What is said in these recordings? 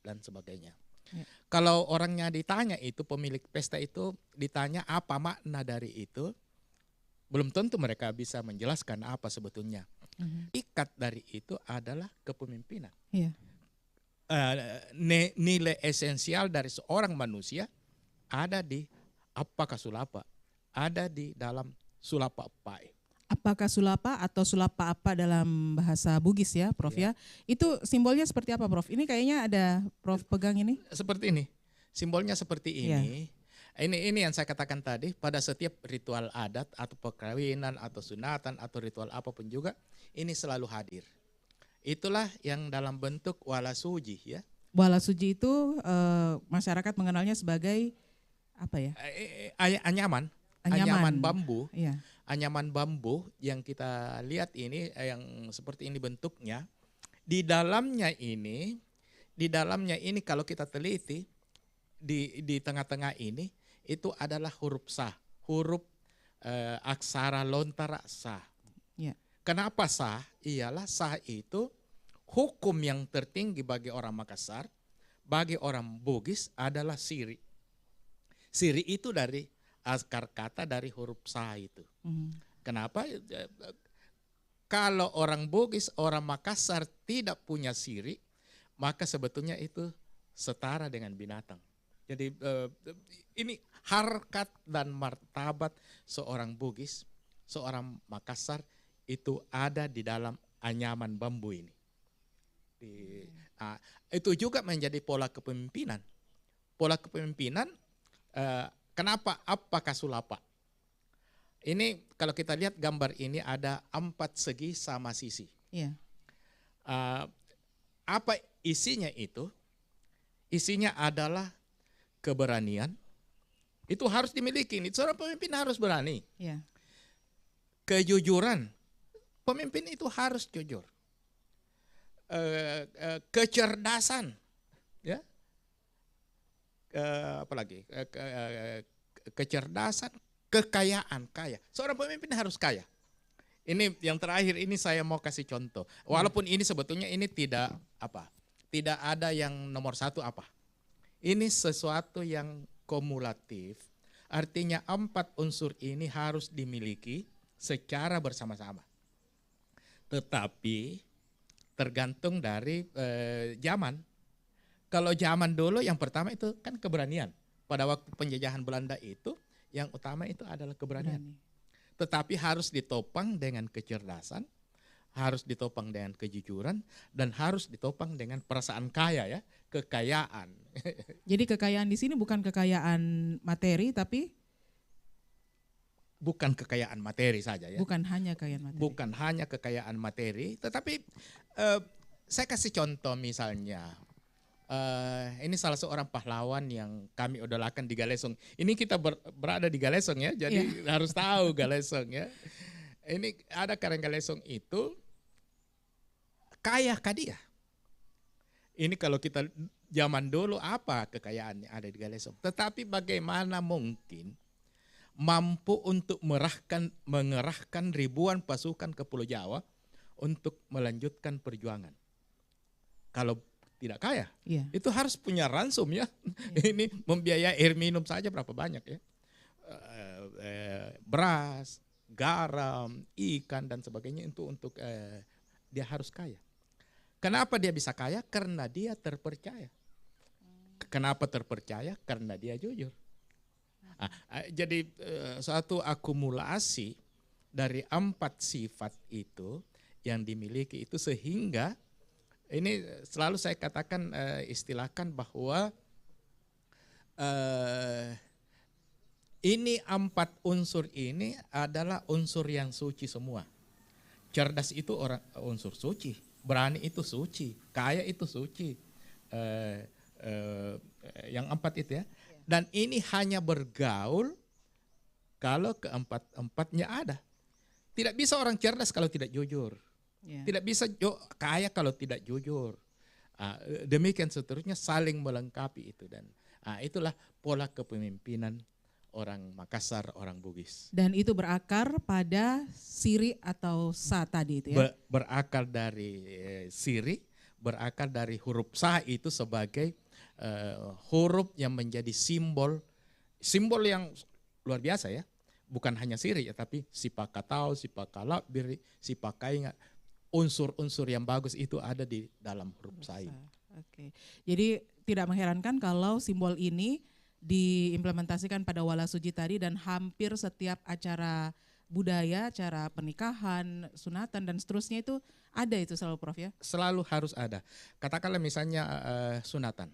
dan sebagainya. Ya. Kalau orangnya ditanya itu, pemilik pesta itu ditanya apa makna dari itu, belum tentu mereka bisa menjelaskan apa sebetulnya. Ikat dari itu adalah kepemimpinan. Iya. Nilai esensial dari seorang manusia ada di apakah sulapa, ada di dalam sulapa pai. Apakah sulapa atau sulapa apa dalam bahasa Bugis ya, Prof ya? Itu simbolnya seperti apa, Prof? Ini kayaknya ada Prof pegang ini. Seperti ini, simbolnya seperti ini. Ini yang saya katakan tadi, pada setiap ritual adat atau perkawinan atau sunatan atau ritual apapun juga, ini selalu hadir. Itulah yang dalam bentuk wala suji ya. Wala suji itu masyarakat mengenalnya sebagai apa ya? Anyaman bambu. Iya. Anyaman bambu yang kita lihat ini yang seperti ini bentuknya. Di dalamnya ini kalau kita teliti di tengah-tengah ini itu adalah huruf sah, huruf aksara lontara sah. Ya. Kenapa sah? Ialah sah itu hukum yang tertinggi bagi orang Makassar, bagi orang Bugis adalah siri. Siri itu dari akar kata dari huruf sah itu. Kenapa? Kalau orang Bugis, orang Makassar tidak punya siri, maka sebetulnya itu setara dengan binatang. Jadi ini harkat dan martabat seorang Bugis, seorang Makassar itu ada di dalam anyaman bambu ini. Itu juga menjadi pola kepemimpinan. Pola kepemimpinan, kenapa? Apakah sulapa? Ini kalau kita lihat gambar ini ada 4 segi sama sisi. Iya. Apa isinya itu? Isinya adalah keberanian. Itu harus dimiliki. Seorang pemimpin harus berani. Iya. Kejujuran. Pemimpin itu harus jujur. Kecerdasan. Ya. Apalagi? Kecerdasan, kekayaan, kaya. Seorang pemimpin harus kaya. Ini yang terakhir ini saya mau kasih contoh. Walaupun ini sebetulnya ini tidak ada yang nomor satu apa. Ini sesuatu yang kumulatif. Artinya 4 unsur ini harus dimiliki secara bersama-sama. Tetapi tergantung dari zaman. Kalau zaman dulu yang pertama itu kan keberanian. Pada waktu penjajahan Belanda itu yang utama itu adalah keberanian. Tetapi harus ditopang dengan kecerdasan, harus ditopang dengan kejujuran, dan harus ditopang dengan perasaan kaya ya, kekayaan. Jadi kekayaan di sini bukan kekayaan materi tapi bukan kekayaan materi saja ya. Bukan hanya kekayaan materi. Bukan hanya kekayaan materi, tetapi saya kasih contoh misalnya. Ini salah seorang pahlawan yang kami idolakan di Galesong. Ini kita berada di Galesong ya, jadi harus tahu Galesong ya. Ini ada Karang Galesong itu kaya dia. Ini kalau kita zaman dulu apa kekayaan yang ada di Galesong. Tetapi bagaimana mungkin mampu untuk mengerahkan ribuan pasukan ke Pulau Jawa untuk melanjutkan perjuangan. Kalau tidak kaya, itu harus punya ransum ya. Ini membiayai air minum saja berapa banyak ya. Beras, garam, ikan dan sebagainya itu untuk dia harus kaya. Kenapa dia bisa kaya? Karena dia terpercaya. Kenapa terpercaya? Karena dia jujur. Jadi suatu akumulasi dari 4 sifat itu yang dimiliki itu sehingga ini selalu saya katakan istilahkan bahwa ini 4 unsur ini adalah unsur yang suci semua. Cerdas itu unsur suci, berani itu suci, kaya itu suci. Yang 4 itu ya. Dan ini hanya bergaul kalau keempat-empatnya ada. Tidak bisa orang cerdas kalau tidak jujur. Tidak bisa kaya kalau tidak jujur. Demikian seterusnya saling melengkapi itu. Dan itulah pola kepemimpinan orang Makassar, orang Bugis. Dan itu berakar pada siri atau sa tadi itu ya? Berakar dari siri, berakar dari huruf Sa itu sebagai huruf yang menjadi simbol yang luar biasa ya. Bukan hanya siri ya, tapi sipakatau, sipakalabiri, sipakainga, unsur-unsur yang bagus itu ada di dalam huruf Sa ini. Oke. Jadi tidak mengherankan kalau simbol ini diimplementasikan pada Wala Suci tadi dan hampir setiap acara budaya, acara pernikahan, sunatan dan seterusnya itu ada itu selalu Prof ya? Selalu harus ada. Katakanlah misalnya sunatan.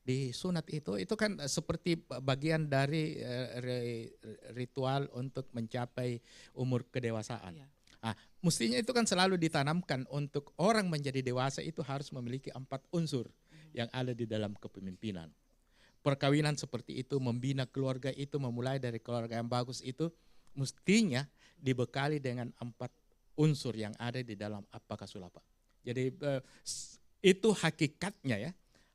Di sunat itu kan seperti bagian dari ritual untuk mencapai umur kedewasaan. Iya. Mestinya itu kan selalu ditanamkan untuk orang menjadi dewasa itu harus memiliki 4 unsur yang ada di dalam kepemimpinan. Perkawinan seperti itu, membina keluarga itu, memulai dari keluarga yang bagus itu mestinya dibekali dengan 4 unsur yang ada di dalam Appaka Sulapa. Jadi itu hakikatnya ya.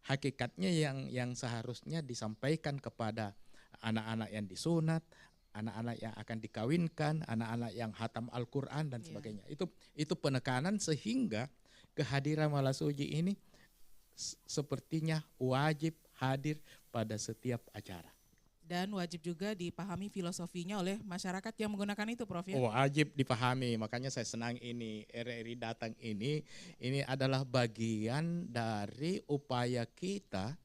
Hakikatnya yang seharusnya disampaikan kepada anak-anak yang disunat, anak-anak yang akan dikawinkan, anak-anak yang hatam Al-Quran dan sebagainya. Itu penekanan sehingga kehadiran Wala Suci ini sepertinya wajib hadir pada setiap acara. Dan wajib juga dipahami filosofinya oleh masyarakat yang menggunakan itu Prof ya? Wajib dipahami, makanya saya senang ini RRI datang ini adalah bagian dari upaya kita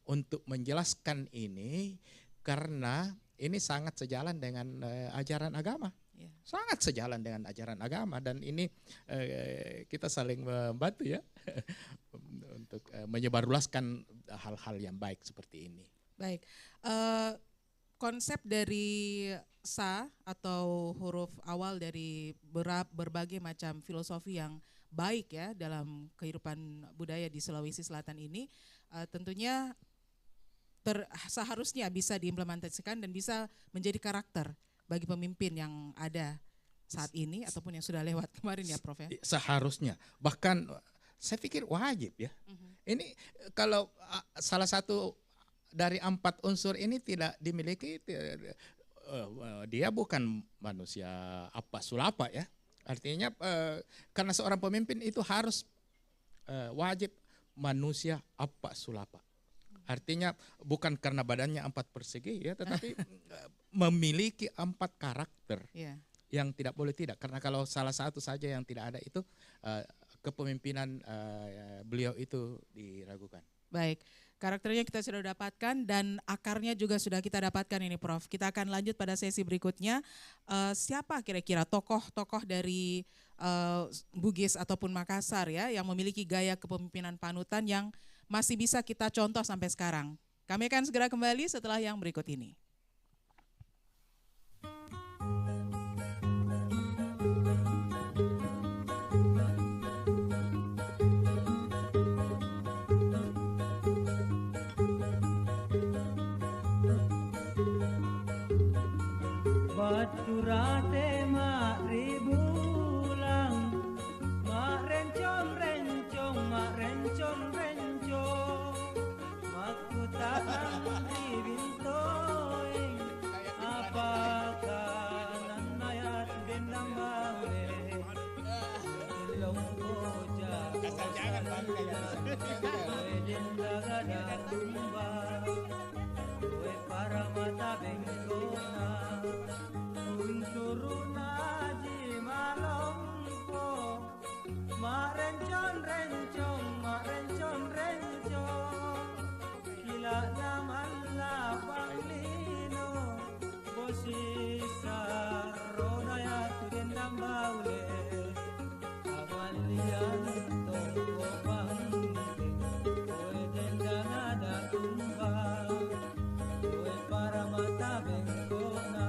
untuk menjelaskan ini karena ini sangat sejalan dengan ajaran agama. Ya. Sangat sejalan dengan ajaran agama dan ini kita saling membantu ya untuk menyebarluaskan hal-hal yang baik seperti ini. Baik. Konsep dari Sa atau huruf awal dari berbagai macam filosofi yang baik ya dalam kehidupan budaya di Sulawesi Selatan ini tentunya seharusnya bisa diimplementasikan dan bisa menjadi karakter bagi pemimpin yang ada saat ini ataupun yang sudah lewat kemarin ya Prof ya. Seharusnya, bahkan saya pikir wajib ya. Ini kalau salah satu dari 4 unsur ini tidak dimiliki, dia bukan manusia Appaka Sulapa ya. Artinya karena seorang pemimpin itu harus wajib manusia Appaka Sulapa. Artinya bukan karena badannya 4 persegi ya, tetapi memiliki 4 karakter yang tidak boleh tidak. Karena kalau salah satu saja yang tidak ada itu kepemimpinan beliau itu diragukan. Baik, karakternya kita sudah dapatkan dan akarnya juga sudah kita dapatkan ini Prof. Kita akan lanjut pada sesi berikutnya. Siapa kira-kira tokoh-tokoh dari Bugis ataupun Makassar ya yang memiliki gaya kepemimpinan panutan yang masih bisa kita contoh sampai sekarang. Kami akan segera kembali setelah yang berikut ini. Baturate mak ribulang, mak rencong rencong, mak rencong rencong, mak kutaan di bintoing, apakah nanayat benang baule, ilong koja, denda gada tumba, we para mata bengkona. Turuna di malongko, marencon rencong, marencon rencong, kila zaman lapang lino, bosisa rona ya tudendang baule, awalian tongko bangke, oe dendang ada tumbang, oe para mata bengkona.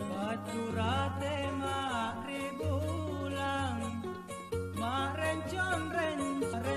Baturate mak ribulang, mak rencon rencon,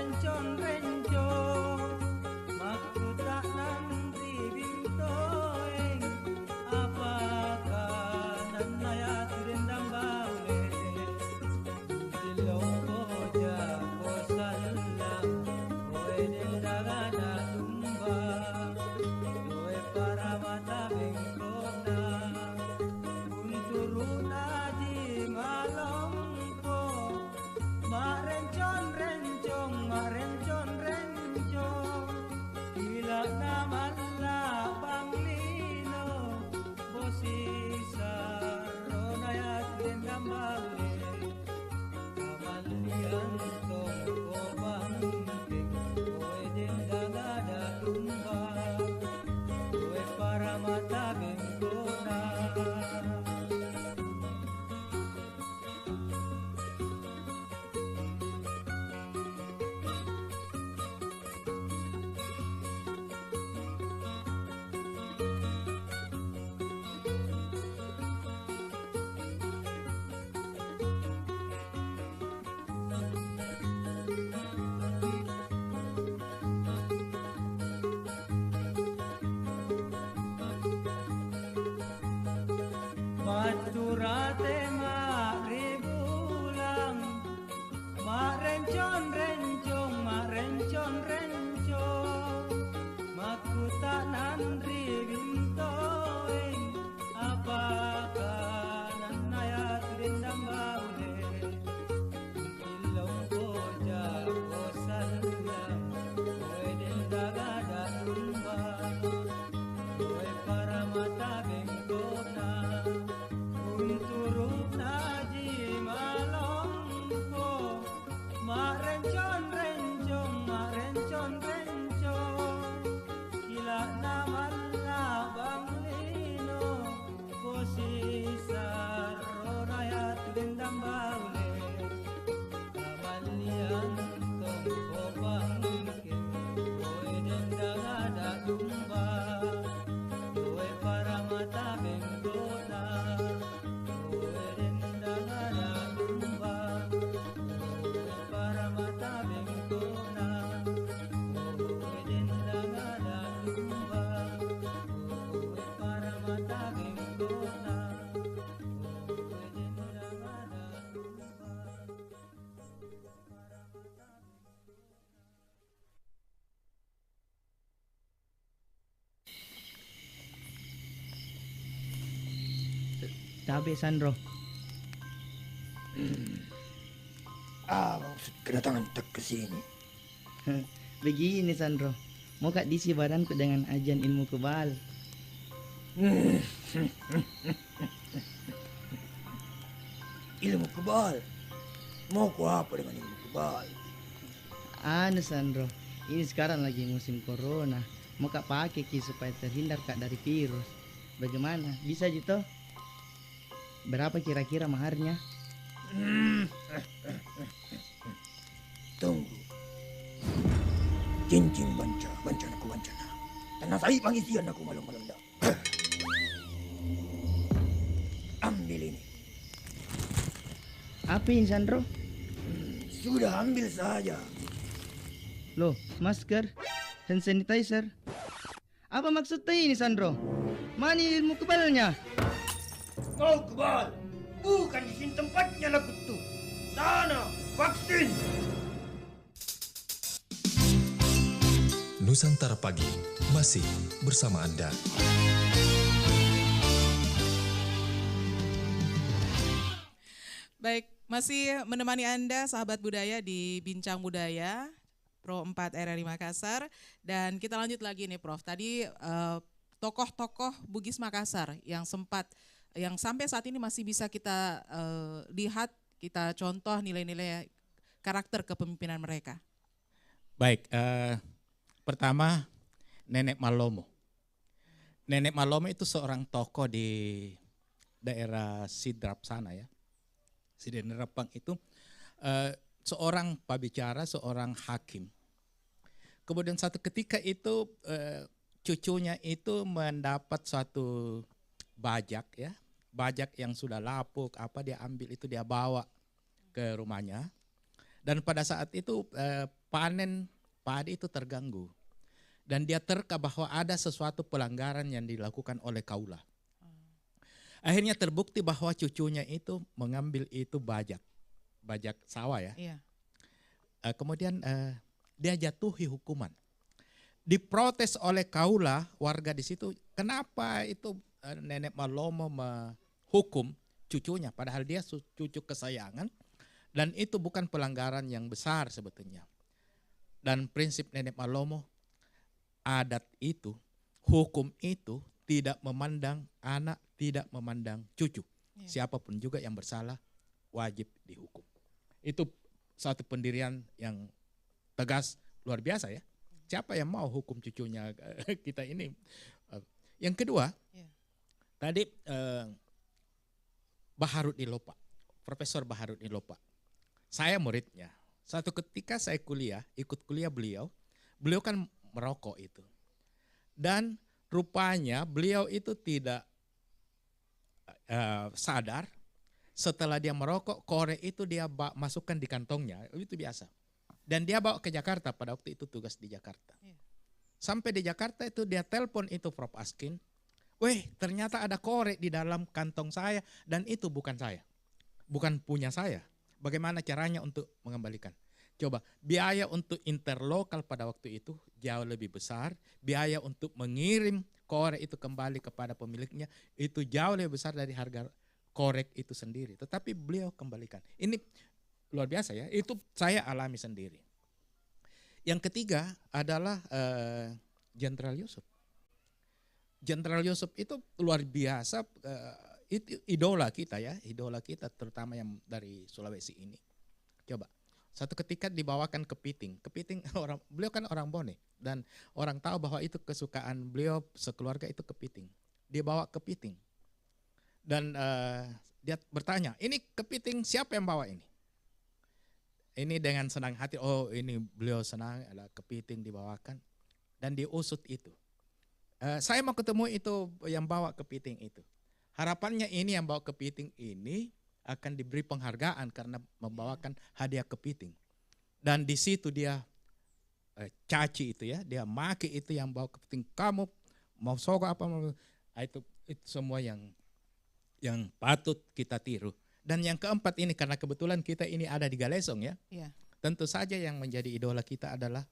Tabe Sandro. Maksud kedatangan tak ke sini? Begini Sandro, mau kak diisi badanku dengan ajian ilmu kebal. Ilmu kebal? Mau ku apa dengan ilmu kebal? Anu Sandro, ini sekarang lagi musim corona. Mau kak pakai ki supaya terhindar kak dari virus. Bagaimana? Bisa gitu? Berapa kira-kira maharnya? Tunggu. Cincin bancana ku bancana. Tanah sai pangisian aku malam-malam dah. Ambil ini. Apa ini Sandro? Sudah ambil saja. Loh, masker, hand sanitizer. Apa maksudnya ini Sandro? Mana ilmu kebalnya? Kau kebal. Bukan di sini tempatnya lah kutu. Sana, vaksin. Nusantara Pagi masih bersama Anda. Baik, masih menemani Anda sahabat budaya di Bincang Budaya Pro 4 RRI Makassar, dan kita lanjut lagi nih Prof. Tadi tokoh-tokoh Bugis Makassar yang sampai saat ini masih bisa kita lihat, kita contoh nilai-nilai karakter kepemimpinan mereka. Baik, pertama Nenek Malomo. Nenek Malomo itu seorang tokoh di daerah Sidrap sana ya. Sidrapang itu seorang pabicara, seorang hakim. Kemudian satu ketika itu cucunya itu mendapat suatu bajak ya. Bajak yang sudah lapuk, dia ambil itu dia bawa ke rumahnya. Dan pada saat itu panen padi itu terganggu. Dan dia terka bahwa ada sesuatu pelanggaran yang dilakukan oleh kaula. Akhirnya terbukti bahwa cucunya itu mengambil itu bajak sawah ya. Iya. Kemudian dia jatuhi hukuman. Diprotes oleh kaula warga di situ, kenapa itu Nenek Malomo menghukum cucunya, padahal dia cucu kesayangan dan itu bukan pelanggaran yang besar sebetulnya. Dan prinsip Nenek Malomo, adat itu, hukum itu tidak memandang anak, tidak memandang cucu. Siapapun juga yang bersalah wajib dihukum. Itu satu pendirian yang tegas luar biasa ya. Siapa yang mau hukum cucunya kita ini? Yang kedua, tadi Baharudin Lopa, Profesor Baharudin Lopa. Saya muridnya. Satu ketika saya ikut kuliah beliau kan merokok itu. Dan rupanya beliau itu tidak sadar setelah dia merokok, korek itu dia masukkan di kantongnya, itu biasa. Dan dia bawa ke Jakarta, pada waktu itu tugas di Jakarta. Sampai di Jakarta itu dia telepon itu Prof Askin, weh ternyata ada korek di dalam kantong saya dan itu bukan saya, bukan punya saya. Bagaimana caranya untuk mengembalikan? Coba, biaya untuk interlokal pada waktu itu jauh lebih besar, biaya untuk mengirim korek itu kembali kepada pemiliknya itu jauh lebih besar dari harga korek itu sendiri. Tetapi beliau kembalikan. Ini luar biasa ya, itu saya alami sendiri. Yang ketiga adalah Jenderal Yusuf. Jenderal Yusuf itu luar biasa, itu idola kita ya, idola kita terutama yang dari Sulawesi ini. Coba. Satu ketika dibawakan kepiting beliau kan orang Bone dan orang tahu bahwa itu kesukaan beliau sekeluarga itu kepiting. Dia bawa kepiting dan dia bertanya, ini kepiting siapa yang bawa ini? Ini dengan senang hati, oh ini beliau senang ada kepiting dibawakan dan diusut itu. Saya mau ketemu itu yang bawa kepiting itu. Harapannya ini yang bawa kepiting ini akan diberi penghargaan karena membawakan hadiah kepiting. Dan di situ dia caci itu ya, dia maki itu yang bawa kepiting. Kamu mau sogo apa? Itu semua yang patut kita tiru. Dan yang keempat ini karena kebetulan kita ini ada di Galesong ya. Iya. Tentu saja yang menjadi idola kita adalah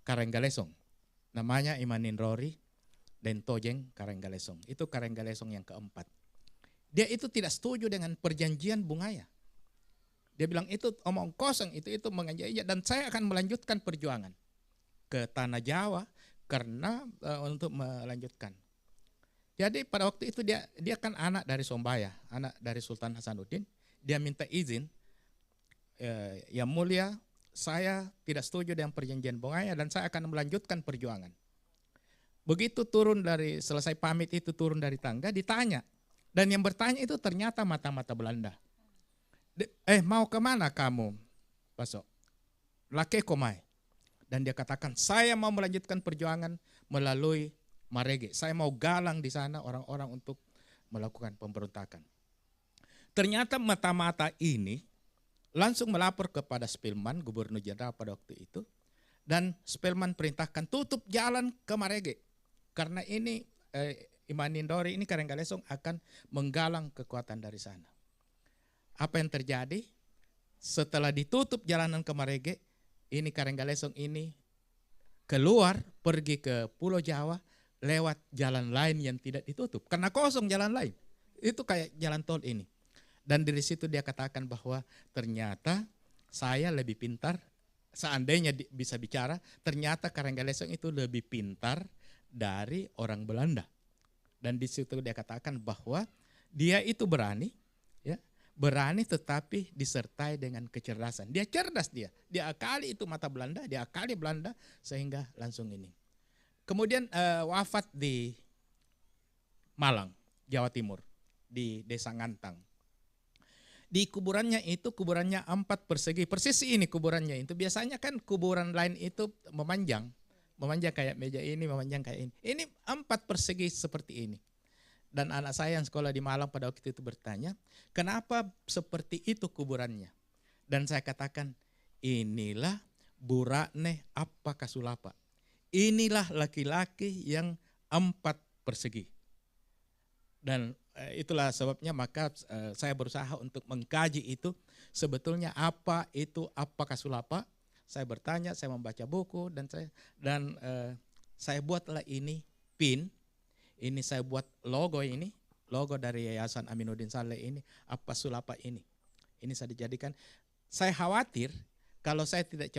Kareng Galesong. Namanya Imanin Rory dan Tojeng Kareng Galesong. Itu Kareng Galesong yang keempat. Dia itu tidak setuju dengan perjanjian Bungaya. Dia bilang itu omong kosong, itu menganjaya dan saya akan melanjutkan perjuangan ke tanah Jawa karena untuk melanjutkan. Jadi pada waktu itu dia kan anak dari Sombaya, anak dari Sultan Hasanuddin. Dia minta izin, yang mulia saya tidak setuju dengan perjanjian Bungaya dan saya akan melanjutkan perjuangan. Begitu selesai pamit itu turun dari tangga ditanya. Dan yang bertanya itu ternyata mata-mata Belanda. Mau kemana kamu, Pasok? Lake komai. Dan dia katakan, saya mau melanjutkan perjuangan melalui Marege. Saya mau galang di sana orang-orang untuk melakukan pemberontakan. Ternyata mata-mata ini langsung melapor kepada Spelman, Gubernur Jenderal pada waktu itu. Dan Spelman perintahkan tutup jalan ke Marege. Karena ini Imanindori ini Kareng Galesong akan menggalang kekuatan dari sana. Apa yang terjadi? Setelah ditutup jalanan ke Marege, ini Kareng Galesong ini keluar pergi ke Pulau Jawa lewat jalan lain yang tidak ditutup. Karena kosong jalan lain. Itu kayak jalan tol ini. Dan dari situ dia katakan bahwa ternyata saya lebih pintar, seandainya bisa bicara, ternyata Kareng Galesong itu lebih pintar dari orang Belanda. Dan di situ dia katakan bahwa dia itu berani, ya, berani tetapi disertai dengan kecerdasan. Dia cerdas dia akali itu mata Belanda, dia akali Belanda sehingga langsung ini. Kemudian wafat di Malang, Jawa Timur, di Desa Ngantang. Di kuburannya 4 persegi, persis ini kuburannya itu. Biasanya kan kuburan lain itu memanjang kayak meja ini, memanjang kayak ini. Ini 4 persegi seperti ini. Dan anak saya yang sekolah di Malang pada waktu itu bertanya, kenapa seperti itu kuburannya? Dan saya katakan, inilah Burakne Appa Kasulapa. Inilah laki-laki yang 4 persegi. Dan itulah sebabnya maka saya berusaha untuk mengkaji itu sebetulnya apa itu Appa Kasulapa. Saya bertanya, saya membaca buku dan saya buatlah ini pin. Ini saya buat logo ini, logo dari Yayasan Aminuddin Saleh ini, Appa Sulapa ini. Ini saya dijadikan. Saya khawatir kalau saya tidak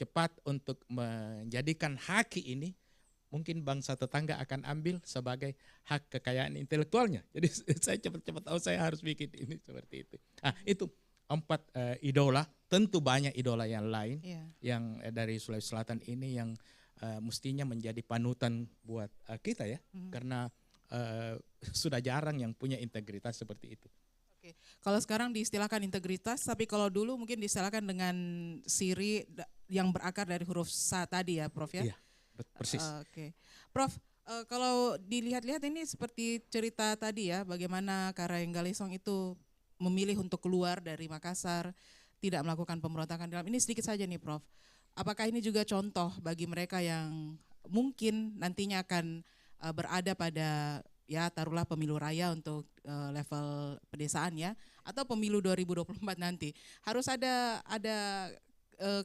cepat untuk menjadikan haki ini, mungkin bangsa tetangga akan ambil sebagai hak kekayaan intelektualnya. Jadi saya cepat-cepat saya harus bikin ini seperti itu. Itu 4 idola. Tentu banyak idola yang lain yang dari Sulawesi Selatan ini yang mestinya menjadi panutan buat kita ya, karena sudah jarang yang punya integritas seperti itu. Oke. Kalau sekarang diistilahkan integritas, tapi kalau dulu mungkin diistilahkan dengan siri yang berakar dari huruf sa tadi ya, Prof ya? Iya, persis. Oke. Prof, kalau dilihat-lihat ini seperti cerita tadi ya, bagaimana Kareng Galesong itu memilih untuk keluar dari Makassar, tidak melakukan pemberontakan dalam ini sedikit saja nih Prof. Apakah ini juga contoh bagi mereka yang mungkin nantinya akan berada pada ya taruhlah pemilu raya untuk level pedesaan ya, atau pemilu 2024 nanti harus ada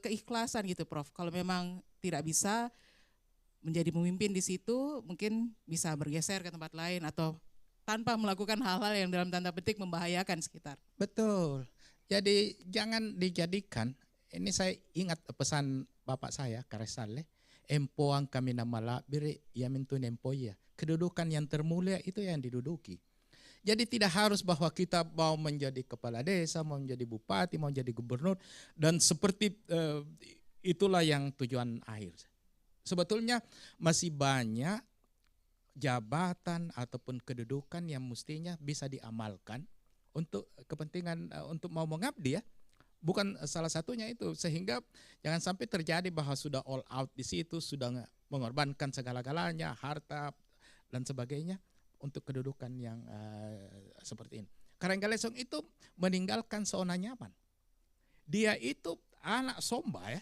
keikhlasan gitu Prof. Kalau memang tidak bisa menjadi pemimpin di situ, mungkin bisa bergeser ke tempat lain atau tanpa melakukan hal-hal yang dalam tanda petik membahayakan sekitar. Betul. Jadi jangan dijadikan, ini saya ingat pesan bapak saya, Karesale, empoang kami namala biri yamintu nempoya. Kedudukan yang termulia itu yang diduduki. Jadi tidak harus bahwa kita mau menjadi kepala desa, mau menjadi bupati, mau menjadi gubernur, dan seperti itulah yang tujuan akhir. Sebetulnya masih banyak jabatan ataupun kedudukan yang mestinya bisa diamalkan untuk kepentingan untuk mau mengabdi ya. Bukan salah satunya itu, sehingga jangan sampai terjadi bahwa sudah all out di situ, sudah mengorbankan segala-galanya, harta dan sebagainya untuk kedudukan yang seperti ini. Karengalesong itu meninggalkan zona nyaman. Dia itu anak somba ya.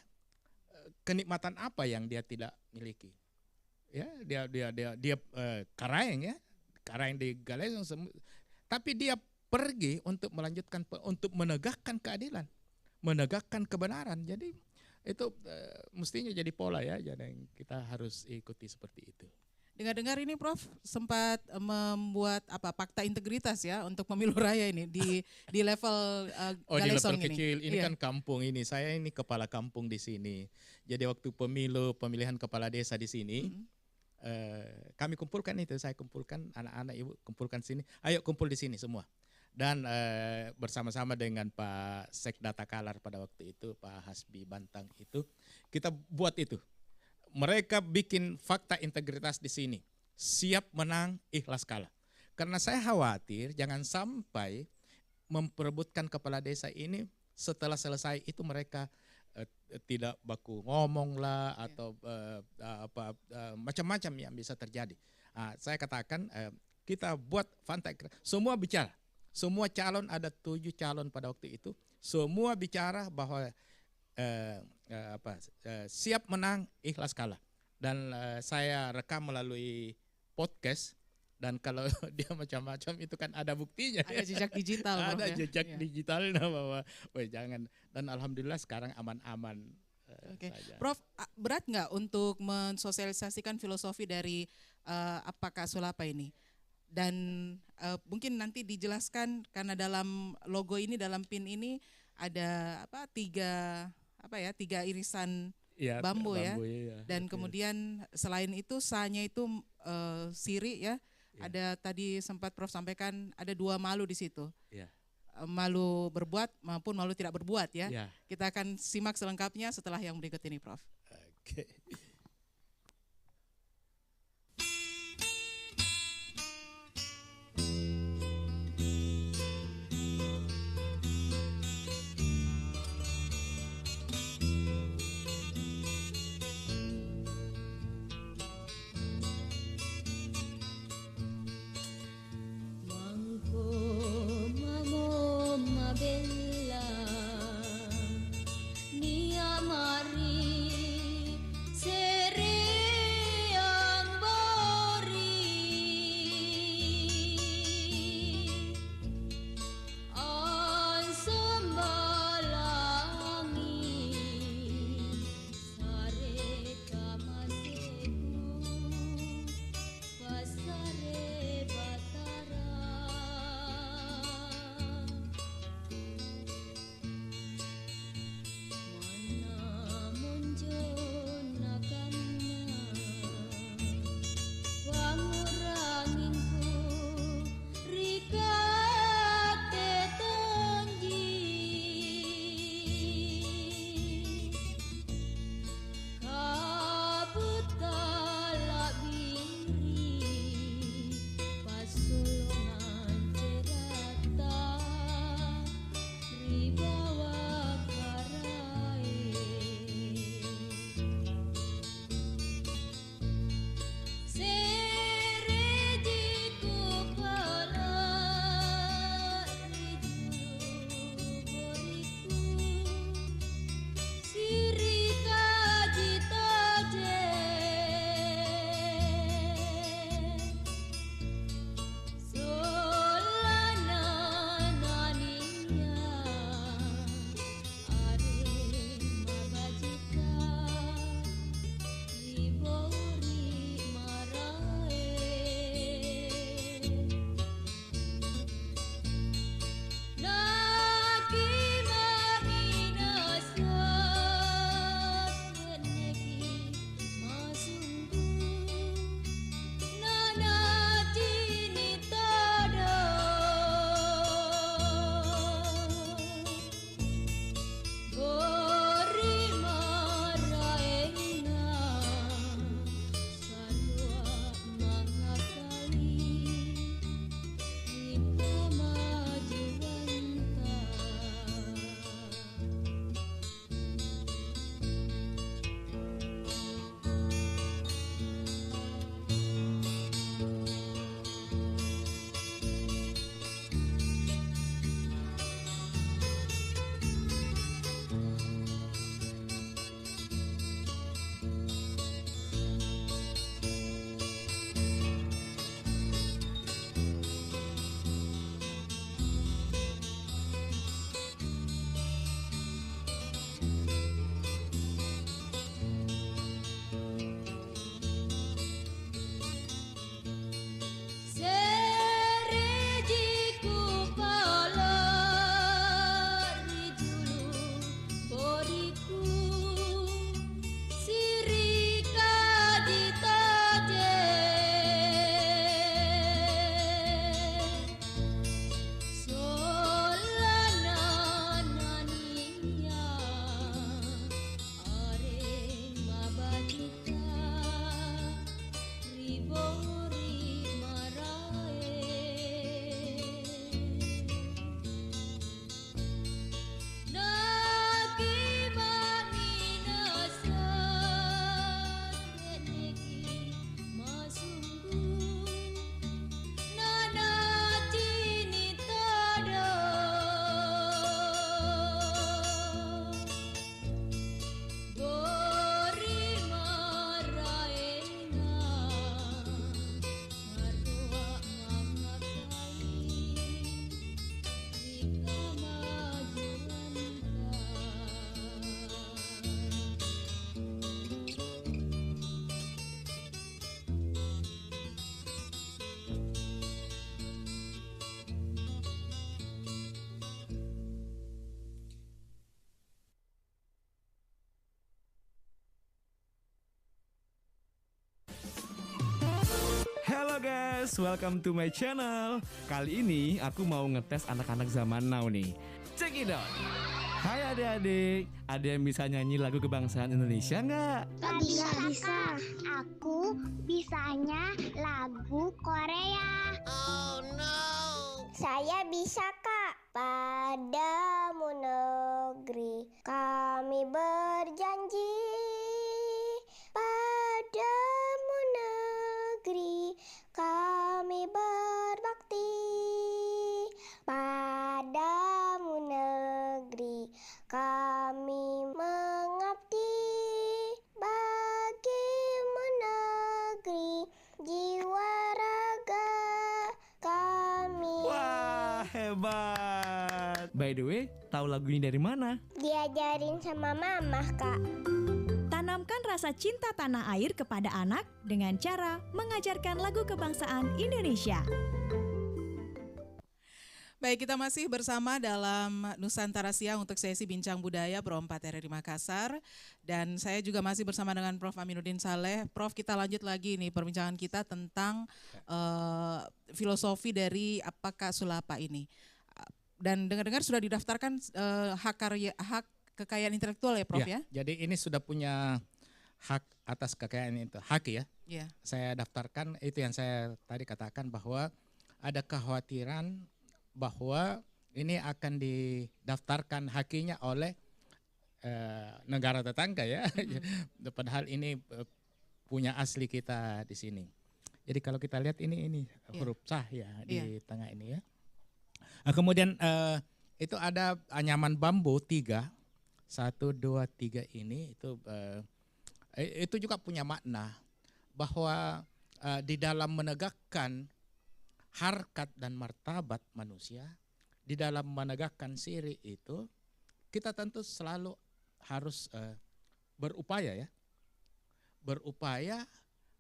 Kenikmatan apa yang dia tidak miliki? Ya, dia Karaeng ya, Karaeng di Galesong, tapi dia pergi untuk melanjutkan, untuk menegakkan keadilan, menegakkan kebenaran. Jadi itu mestinya jadi pola ya, jadi kita harus ikuti seperti itu. Dengar-dengar ini Prof sempat membuat fakta integritas ya untuk pemilu raya ini di level di Galesong level kecil ini Iya. kan kampung ini. Saya ini kepala kampung di sini. Jadi waktu pemilihan kepala desa di sini, kami kumpulkan itu. Saya kumpulkan anak-anak ibu, kumpulkan sini. Ayo kumpul di sini semua. Dan bersama-sama dengan Pak Sekda Takalar pada waktu itu, Pak Hasbi Bantang itu, kita buat itu. Mereka bikin fakta integritas di sini. Siap menang, ikhlas kalah. Karena saya khawatir jangan sampai memperebutkan kepala desa ini setelah selesai itu mereka tidak baku ngomong lah atau macam-macam yang bisa terjadi. Saya katakan kita buat fakta, semua bicara. Semua calon, ada 7 calon pada waktu itu. Semua bicara bahwa siap menang, ikhlas kalah. Dan saya rekam melalui podcast. Dan kalau dia macam-macam itu kan ada buktinya. Ada jejak digital. Ada Prof, ya? jejak Iya. digitalnya bahwa jangan. Dan alhamdulillah sekarang aman-aman Oke. saja. Prof, berat nggak untuk mensosialisasikan filosofi dari apakah sulapa ini? Dan mungkin nanti dijelaskan karena dalam logo ini, dalam pin ini ada tiga irisan Ya, bambu ya. iya. Dan kemudian selain itu sanya itu siri ya. Ada tadi sempat Prof sampaikan ada 2 malu di situ. Iya. Malu berbuat maupun malu tidak berbuat ya. Iya. Kita akan simak selengkapnya setelah yang berikut ini Prof. Oke. Mangko mamo mabella ni amari se guys, welcome to my channel. Kali ini aku mau ngetes anak-anak zaman now nih. Check it out. Hai adik-adik, ada yang bisa nyanyi lagu kebangsaan Indonesia nggak? Bisa. Aku bisanya lagu Korea. Oh no. Saya bisa, Kak. Padamu negeri kami berjanji. Padamu negeri kami berbakti. Padamu negeri kami mengabdi. Bagimu negeri jiwa raga kami. Wah, hebat. By the way, tahu lagu ini dari mana? Diajarin sama mama, Kak. Tanamkan rasa cinta tanah air kepada anak dengan cara mengajarkan lagu kebangsaan Indonesia. Baik, kita masih bersama dalam Nusantara Siang untuk sesi Bincang Budaya Pro 4 RRI Makassar. Dan saya juga masih bersama dengan Prof. Aminuddin Saleh. Prof, kita lanjut lagi nih perbincangan kita tentang filosofi dari apakah sulapa ini. Dan dengar-dengar sudah didaftarkan hak kekayaan intelektual ya Prof ya? Jadi ini sudah punya hak atas kekayaan itu, hak ya. Iya. Saya daftarkan, itu yang saya tadi katakan bahwa ada kekhawatiran bahwa ini akan didaftarkan hakinya oleh negara tetangga ya. Padahal ini punya asli kita di sini. Jadi kalau kita lihat ini huruf sah ya di tengah ini ya. Nah, kemudian itu ada anyaman bambu 3, 1, 2, 3 ini itu juga punya makna bahwa di dalam menegakkan harkat dan martabat manusia, di dalam menegakkan siri itu kita tentu selalu harus berupaya ya, berupaya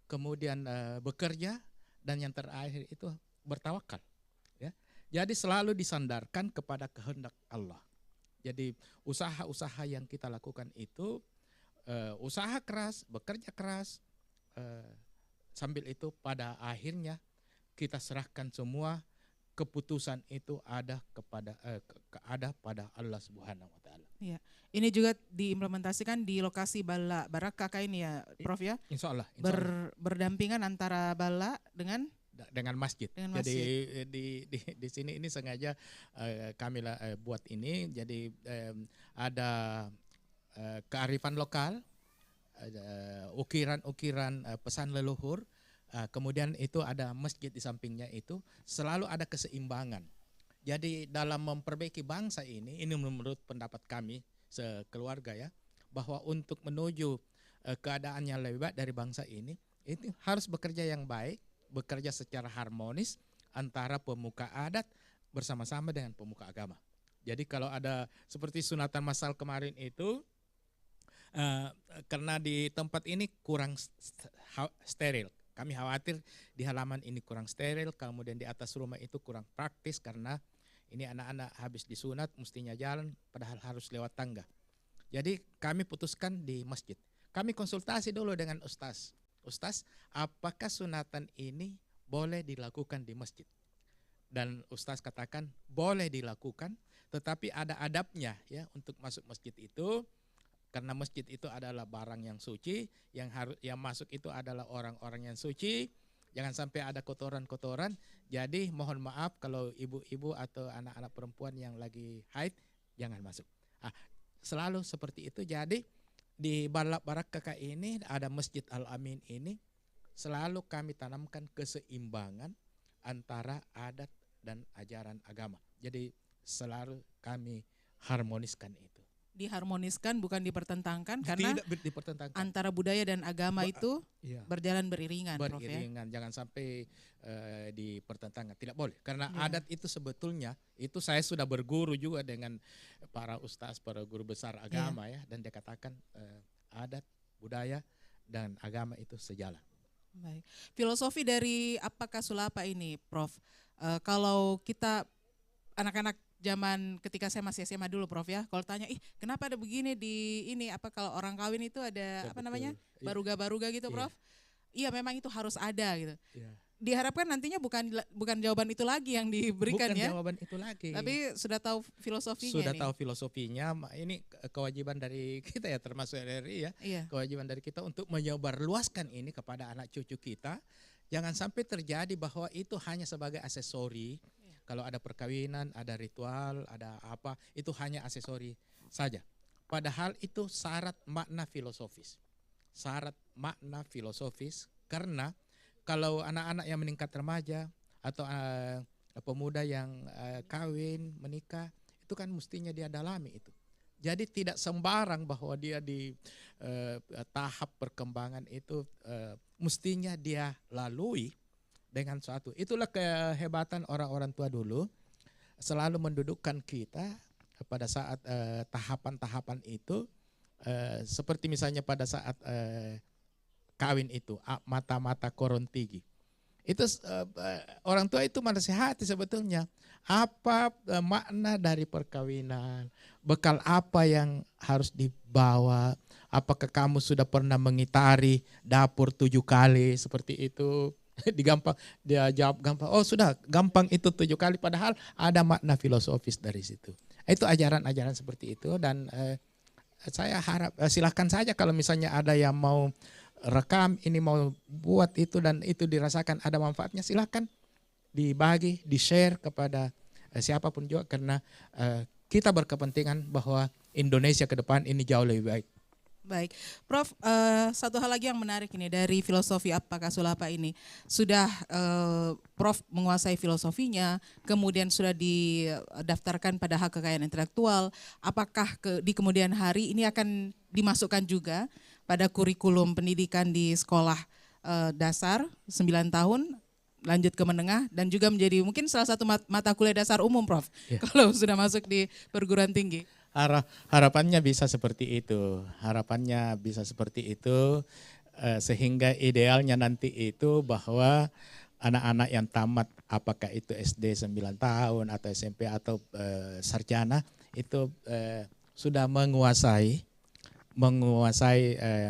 kemudian bekerja dan yang terakhir itu bertawakal ya. Jadi selalu disandarkan kepada kehendak Allah. Jadi usaha-usaha yang kita lakukan itu usaha keras, bekerja keras, sambil itu pada akhirnya kita serahkan semua keputusan itu ada pada Allah Subhanahu wa taala. Iya. Ini juga diimplementasikan di lokasi Bala Barakaka ini ya, Prof ya? Insya Allah. Berdampingan antara Bala dengan masjid. Dengan jadi masjid. di sini ini sengaja kami buat ini. Jadi ada kearifan lokal, ukiran-ukiran pesan leluhur. Kemudian itu ada masjid di sampingnya, itu selalu ada keseimbangan. Jadi dalam memperbaiki bangsa ini menurut pendapat kami sekeluarga ya, bahwa untuk menuju keadaan yang lebih baik dari bangsa ini harus bekerja yang baik, bekerja secara harmonis antara pemuka adat bersama-sama dengan pemuka agama. Jadi kalau ada seperti sunatan massal kemarin itu, karena di tempat ini kurang steril. Kami khawatir di halaman ini kurang steril, kemudian di atas rumah itu kurang praktis karena ini anak-anak habis disunat mestinya jalan padahal harus lewat tangga. Jadi kami putuskan di masjid. Kami konsultasi dulu dengan ustaz. Ustaz, apakah sunatan ini boleh dilakukan di masjid? Dan ustaz katakan boleh dilakukan, tetapi ada adabnya ya untuk masuk masjid itu. Karena masjid itu adalah barang yang suci, yang masuk itu adalah orang-orang yang suci. Jangan sampai ada kotoran-kotoran. Jadi mohon maaf kalau ibu-ibu atau anak-anak perempuan yang lagi haid jangan masuk. Selalu seperti itu. Jadi di Barakaka ini ada Masjid Al-Amin ini selalu kami tanamkan keseimbangan antara adat dan ajaran agama. Jadi selalu kami harmoniskan itu. Diharmoniskan bukan dipertentangkan karena tidak dipertentangkan. Antara budaya dan agama itu berjalan beriringan, Prof ya. Beriringan, jangan sampai dipertentangkan. Tidak boleh karena adat itu sebetulnya itu saya sudah berguru juga dengan para ustaz, para guru besar agama ya, dan dia katakan adat, budaya dan agama itu sejalan. Baik. Filosofi dari apakah sulapa ini, Prof? Kalau kita anak-anak zaman ketika saya masih SMA dulu, Prof ya. Kalau tanya, kenapa ada begini di ini? Apa kalau orang kawin itu ada apa namanya? Baruga-baruga gitu, Prof? Iya, memang itu harus ada gitu. diharapkan nantinya bukan jawaban itu lagi yang diberikan Bukan ya. jawaban itu lagi. Tapi sudah tahu filosofinya Sudah nih. tahu filosofinya. Ini kewajiban dari kita ya, termasuk RRI ya. Iya. Kewajiban dari kita untuk menyebarluaskan ini kepada anak cucu kita. Jangan sampai terjadi bahwa itu hanya sebagai aksesori. Kalau ada perkawinan, ada ritual, ada apa, itu hanya aksesori saja. Padahal itu syarat makna filosofis. Syarat makna filosofis, karena kalau anak-anak yang meningkat remaja atau pemuda yang kawin, menikah, itu kan mestinya dia dalami itu. Jadi tidak sembarang bahwa dia di tahap perkembangan itu mestinya dia lalui dengan suatu. Itulah kehebatan orang-orang tua dulu, selalu mendudukkan kita pada saat tahapan-tahapan itu, seperti misalnya pada saat kawin itu, mata-mata korontigi. Itu orang tua itu menasihati sebetulnya apa makna dari perkawinan, bekal apa yang harus dibawa, apakah kamu sudah pernah mengitari dapur 7 kali seperti itu. Dia jawab gampang, oh sudah gampang itu 7 kali, padahal ada makna filosofis dari situ. Itu ajaran-ajaran seperti itu, dan saya harap silahkan saja kalau misalnya ada yang mau rekam ini, mau buat itu dan itu dirasakan ada manfaatnya, silahkan dibagi, di-share kepada siapapun juga, karena kita berkepentingan bahwa Indonesia ke depan ini jauh lebih baik. Baik, Prof, satu hal lagi yang menarik ini dari filosofi Apakah Sulapa ini, sudah Prof menguasai filosofinya, kemudian sudah didaftarkan pada hak kekayaan intelektual. Apakah di kemudian hari ini akan dimasukkan juga pada kurikulum pendidikan di sekolah dasar 9 tahun, lanjut ke menengah, dan juga menjadi mungkin salah satu mata kuliah dasar umum, Prof, ya, kalau sudah masuk di perguruan tinggi? Harapannya bisa seperti itu, sehingga idealnya nanti itu bahwa anak-anak yang tamat, apakah itu SD 9 tahun atau SMP atau sarjana, itu sudah menguasai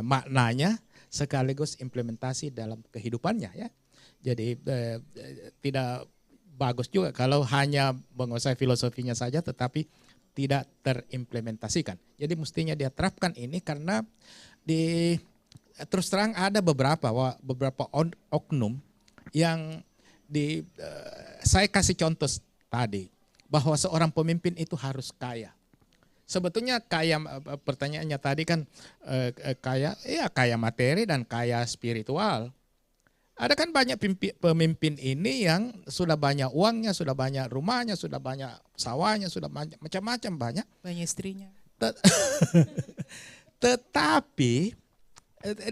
maknanya sekaligus implementasi dalam kehidupannya ya. Jadi tidak bagus juga kalau hanya menguasai filosofinya saja tetapi tidak terimplementasikan. Jadi mestinya dia terapkan ini, karena terus terang ada beberapa oknum yang saya kasih contoh tadi bahwa seorang pemimpin itu harus kaya. Sebetulnya kaya, pertanyaannya tadi kan kaya materi dan kaya spiritual. Ada kan banyak pemimpin ini yang sudah banyak uangnya, sudah banyak rumahnya, sudah banyak sawahnya, sudah banyak macam-macam banyak. Banyak istrinya. Tetapi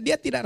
dia tidak